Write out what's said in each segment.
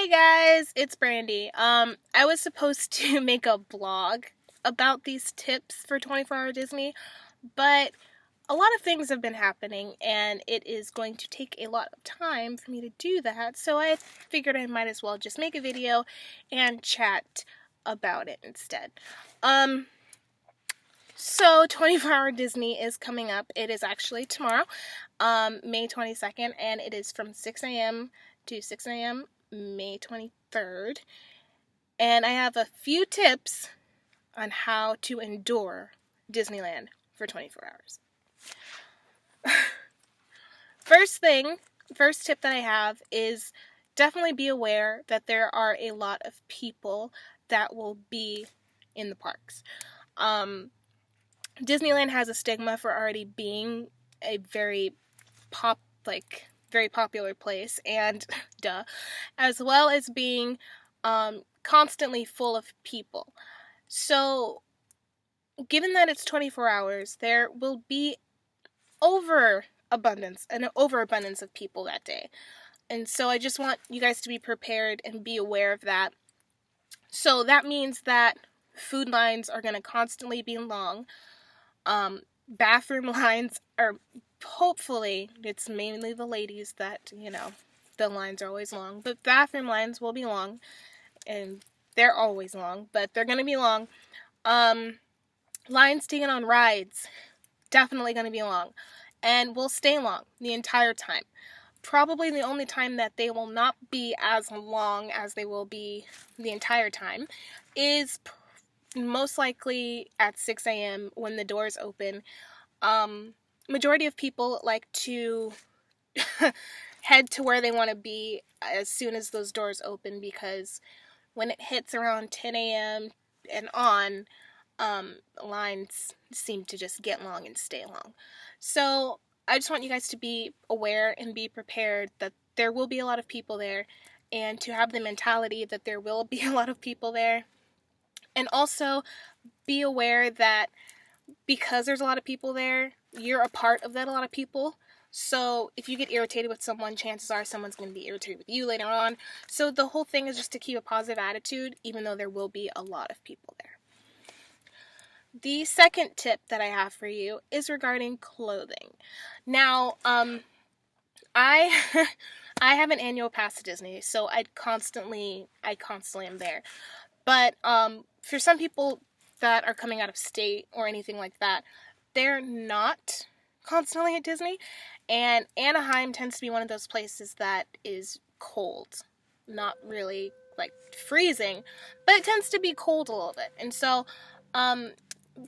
Hey guys, it's Brandi. I was supposed to make a blog about these tips for 24-hour Disney, but a lot of things have been happening and it is going to take a lot of time for me to do that, so I figured I might as well just make a video and chat about it instead. So 24-hour Disney is coming up. It is actually tomorrow, May 22nd, and it is from 6 a.m. to 6 a.m. May 23rd. And I have a few tips on how to endure Disneyland for 24 hours. First tip that I have is definitely be aware that there are a lot of people that will be in the parks. Disneyland has a stigma for already being a very popular place, and as well as being constantly full of people. So, given that it's 24 hours, there will be an overabundance of people that day. And so I just want you guys to be prepared and be aware of that. So that means that food lines are going to constantly be long. Bathroom lines are, hopefully, it's mainly the ladies that, the lines are always long, but bathroom lines will be long, and they're always long, but they're going to be long. Lines to get on rides, definitely going to be long, and will stay long the entire time. Probably the only time that they will not be as long as they will be the entire time is most likely at 6 a.m. when the doors open. Majority of people like to head to where they want to be as soon as those doors open, because when it hits around 10 a.m. and on, lines seem to just get long and stay long. So I just want you guys to be aware and be prepared that there will be a lot of people there, and to have the mentality that there will be a lot of people there. And also be aware that because there's a lot of people there, you're a part of that a lot of people. So if you get irritated with someone, chances are someone's going to be irritated with you later on. So the whole thing is just to keep a positive attitude, even though there will be a lot of people there. The second tip that I have for you is regarding clothing. Now, I I have an annual pass to Disney, so I constantly am there. But for some people that are coming out of state or anything like that, they're not constantly at Disney. And Anaheim tends to be one of those places that is cold. Not really like freezing, but it tends to be cold a little bit. And so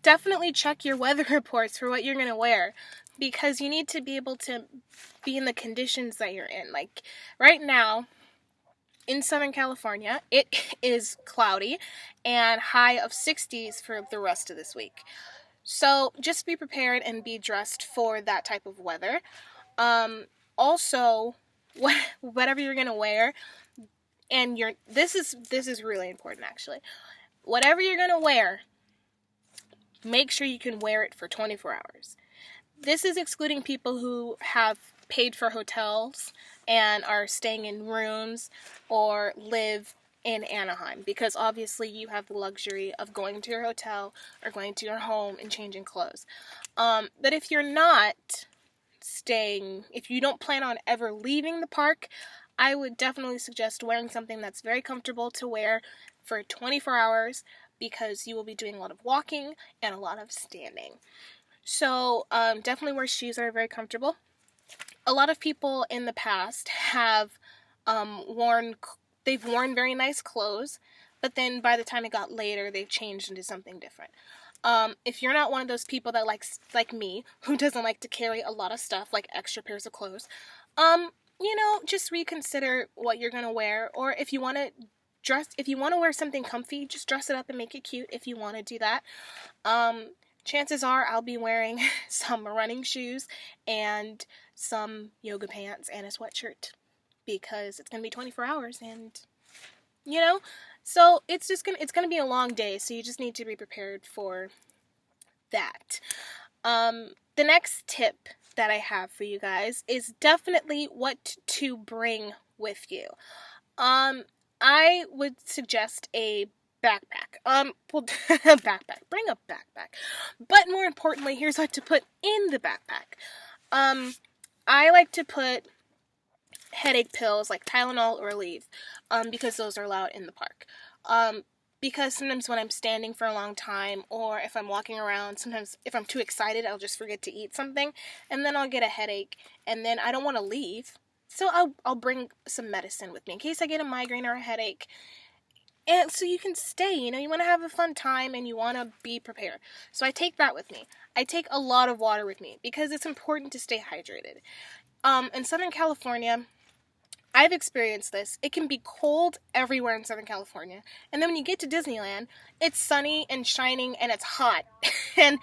definitely check your weather reports for what you're going to wear, because you need to be able to be in the conditions that you're in. Like right now, in Southern California, it is cloudy and high of 60s for the rest of this week. So just be prepared and be dressed for that type of weather. Also, whatever you're gonna wear, and this is really important actually. Whatever you're gonna wear, make sure you can wear it for 24 hours. This is excluding people who have paid for hotels and are staying in rooms or live in Anaheim, because obviously you have the luxury of going to your hotel or going to your home and changing clothes. But if you're not staying, if you don't plan on ever leaving the park, I would definitely suggest wearing something that's very comfortable to wear for 24 hours, because you will be doing a lot of walking and a lot of standing. So definitely wear shoes that are very comfortable. A lot of people in the past have worn very nice clothes, but then by the time it got later, they've changed into something different. If you're not one of those people that like me, who doesn't like to carry a lot of stuff, like extra pairs of clothes, just reconsider what you're gonna wear. Or if you want to wear something comfy, just dress it up and make it cute if you want to do that. Chances are I'll be wearing some running shoes and some yoga pants and a sweatshirt, because it's going to be 24 hours and, so it's going to be a long day, so you just need to be prepared for that. The next tip that I have for you guys is definitely what to bring with you. I would suggest a backpack. Well, backpack. Bring a backpack. But more importantly, here's what to put in the backpack. I like to put headache pills like Tylenol or Aleve, because those are allowed in the park. Because sometimes when I'm standing for a long time, or if I'm walking around, sometimes if I'm too excited, I'll just forget to eat something, and then I'll get a headache, and then I don't want to leave. So I'll bring some medicine with me in case I get a migraine or a headache. And so you can stay, you want to have a fun time and you want to be prepared. So I take that with me. I take a lot of water with me because it's important to stay hydrated. In Southern California, I've experienced this. It can be cold everywhere in Southern California. And then when you get to Disneyland, it's sunny and shining and it's hot. And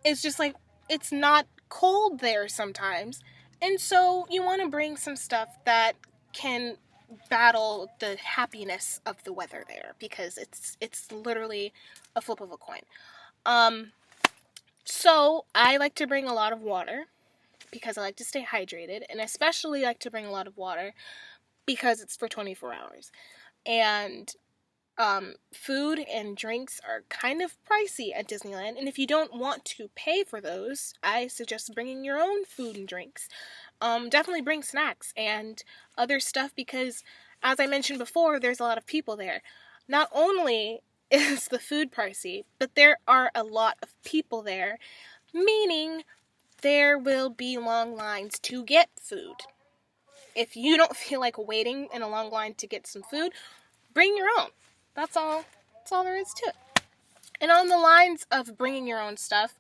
it's just like, it's not cold there sometimes. And so you want to bring some stuff that can battle the happiness of the weather there, because it's literally a flip of a coin. So I like to bring a lot of water because I like to stay hydrated, and especially like to bring a lot of water because it's for 24 hours. And food and drinks are kind of pricey at Disneyland, and if you don't want to pay for those, I suggest bringing your own food and drinks. Definitely bring snacks and other stuff because, as I mentioned before, there's a lot of people there. Not only is the food pricey, but there are a lot of people there, meaning there will be long lines to get food. If you don't feel like waiting in a long line to get some food, bring your own. That's all there is to it. And on the lines of bringing your own stuff,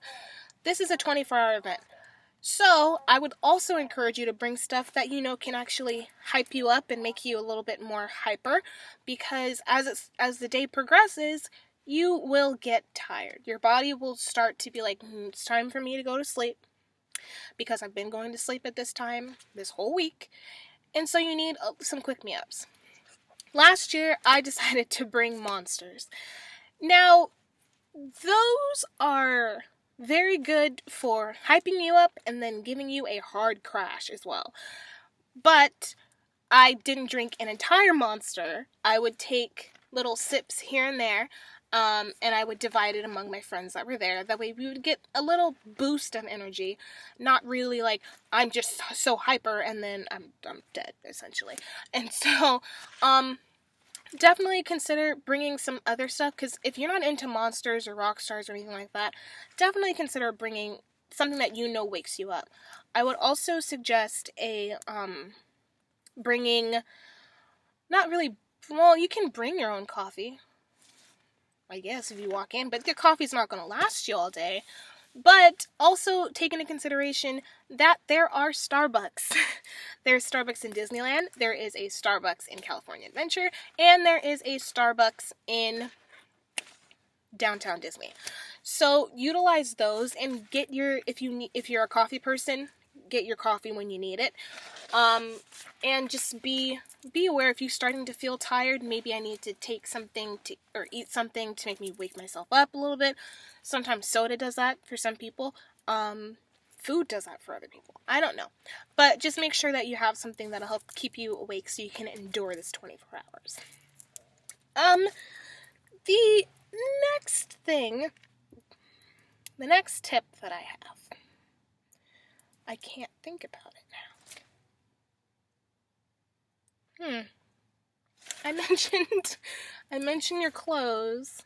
this is a 24-hour event. So I would also encourage you to bring stuff that can actually hype you up and make you a little bit more hyper, because as the day progresses, you will get tired. Your body will start to be like, it's time for me to go to sleep, because I've been going to sleep at this time this whole week. And so you need some quick-me-ups. Last year, I decided to bring Monsters. Now, those are very good for hyping you up and then giving you a hard crash as well. But I didn't drink an entire Monster. I would take little sips here and there, and I would divide it among my friends that were there. That way we would get a little boost of energy. Not really like, I'm just so hyper and then I'm dead, essentially. And so, definitely consider bringing some other stuff, because if you're not into Monsters or Rockstars or anything like that, definitely consider bringing something that wakes you up. I would also suggest bringing, not really, well, you can bring your own coffee, I guess, if you walk in, but the coffee's not going to last you all day. But also take into consideration that there are Starbucks. There's Starbucks in Disneyland, there is a Starbucks in California Adventure, and there is a Starbucks in downtown Disney. So utilize those and get if you're a coffee person, get your coffee when you need it. And just be aware, if you're starting to feel tired, maybe I need to take something or eat something to make me wake myself up a little bit. Sometimes soda does that for some people. Food does that for other people. I don't know. But just make sure that you have something that'll help keep you awake so you can endure this 24 hours. The next tip that I have, I can't think about it now. I mentioned your clothes,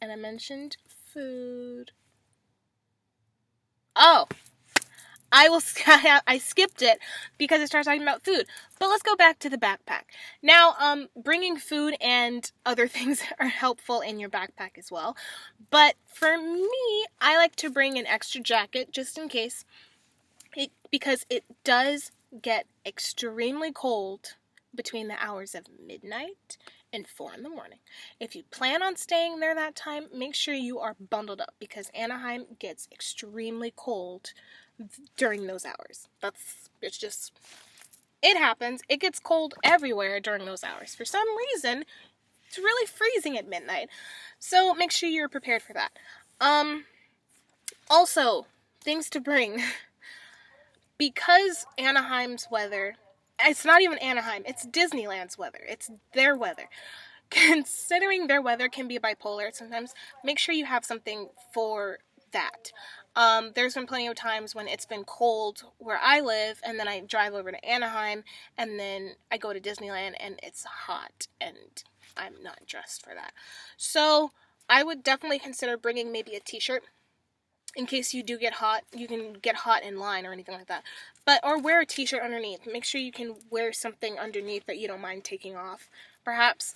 and I mentioned food. Oh, I skipped it because I started talking about food. But let's go back to the backpack. Now, bringing food and other things are helpful in your backpack as well. But for me, I like to bring an extra jacket just in case, because it does get extremely cold between the hours of midnight and 4 in the morning. If you plan on staying there that time, make sure you are bundled up, because Anaheim gets extremely cold during those hours. It happens. It gets cold everywhere during those hours. For some reason, it's really freezing at midnight. So make sure you're prepared for that. Also, things to bring. Because Anaheim's weather it's not even Anaheim, it's Disneyland's weather. It's their weather. Considering their weather can be bipolar sometimes, make sure you have something for that. There's been plenty of times when it's been cold where I live, and then I drive over to Anaheim, and then I go to Disneyland, and it's hot, and I'm not dressed for that. So I would definitely consider bringing maybe a t-shirt in case you do get hot. You can get hot in line or anything like that. Or wear a t-shirt underneath. Make sure you can wear something underneath that you don't mind taking off, perhaps.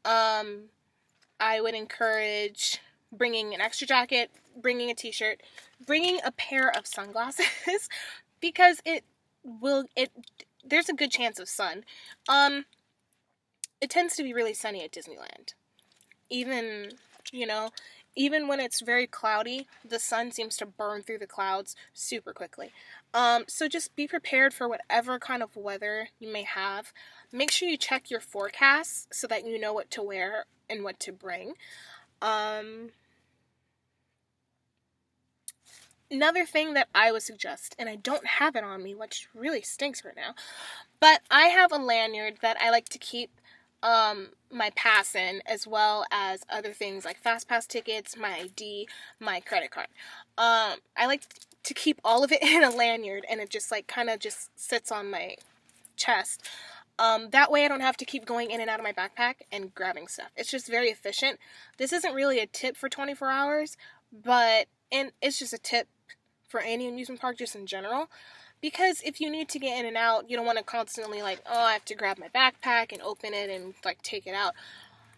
I would encourage bringing an extra jacket, bringing a t-shirt, bringing a pair of sunglasses, because there's a good chance of sun. It tends to be really sunny at Disneyland. Even when it's very cloudy, the sun seems to burn through the clouds super quickly. So just be prepared for whatever kind of weather you may have. Make sure you check your forecasts so that you know what to wear and what to bring. Another thing that I would suggest, and I don't have it on me, which really stinks right now, but I have a lanyard that I like to keep my pass in, as well as other things like fast pass tickets, my ID, my credit card. I like to keep all of it in a lanyard, and it just kind of just sits on my chest. That way I don't have to keep going in and out of my backpack and grabbing stuff. It's just very efficient. This isn't really a tip for 24 hours, and it's just a tip for any amusement park just in general. Because if you need to get in and out, you don't want to constantly I have to grab my backpack and open it and take it out.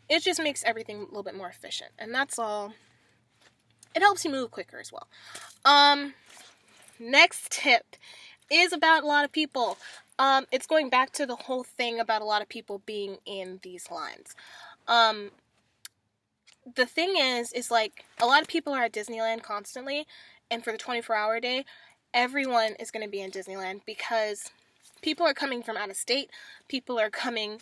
It just makes everything a little bit more efficient. And that's all. It helps you move quicker as well. Next tip is about a lot of people. It's going back to the whole thing about a lot of people being in these lines. The thing is a lot of people are at Disneyland constantly, and for the 24-hour day, everyone is going to be in Disneyland because people are coming from out of state, people are coming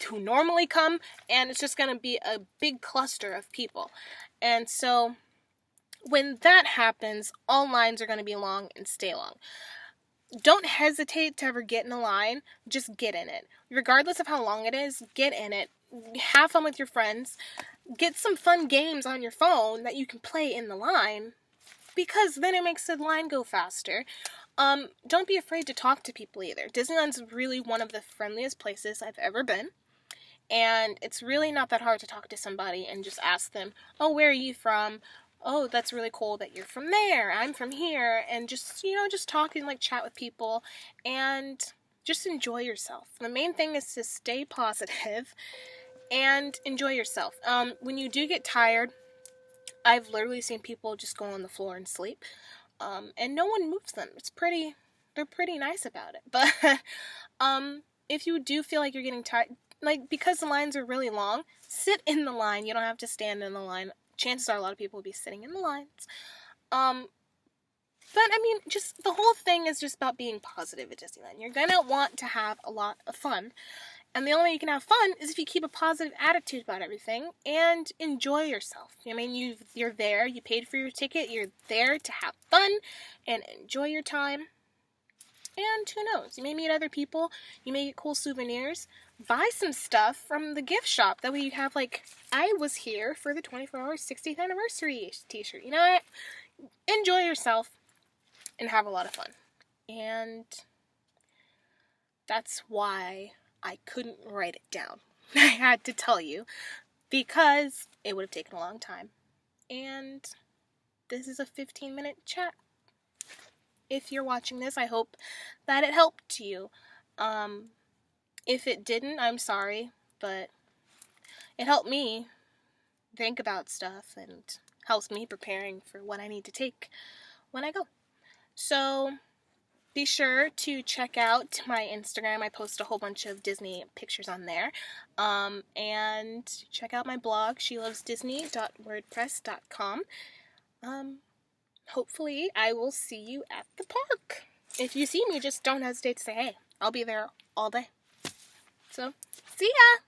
who normally come, and it's just going to be a big cluster of people. And so when that happens, all lines are going to be long and stay long. Don't hesitate to ever get in a line, just get in it. Regardless of how long it is, get in it. Have fun with your friends. Get some fun games on your phone that you can play in the line, because then it makes the line go faster. Don't be afraid to talk to people either. Disneyland's really one of the friendliest places I've ever been. And it's really not that hard to talk to somebody and just ask them, oh, where are you from? Oh, that's really cool that you're from there. I'm from here. And just talk and chat with people and just enjoy yourself. The main thing is to stay positive and enjoy yourself. When you do get tired, I've literally seen people just go on the floor and sleep, and no one moves them. They're pretty nice about it. But if you do feel like you're getting tired, because the lines are really long, sit in the line. You don't have to stand in the line. Chances are a lot of people will be sitting in the lines. But just the whole thing is just about being positive at Disneyland. You're gonna want to have a lot of fun. And the only way you can have fun is if you keep a positive attitude about everything and enjoy yourself. You're there, you paid for your ticket, you're there to have fun and enjoy your time. And who knows, you may meet other people, you may get cool souvenirs, buy some stuff from the gift shop. That way you have I was here for the 24-hour 60th anniversary t-shirt. You know what? Enjoy yourself and have a lot of fun. And that's why I couldn't write it down. I had to tell you because it would have taken a long time. And this is a 15-minute chat. If you're watching this, I hope that it helped you. If it didn't, I'm sorry, but it helped me think about stuff and helps me preparing for what I need to take when I go. So be sure to check out my Instagram. I post a whole bunch of Disney pictures on there. And check out my blog, shelovesdisney.wordpress.com. Hopefully I will see you at the park. If you see me, just don't hesitate to say hey. I'll be there all day. So, see ya!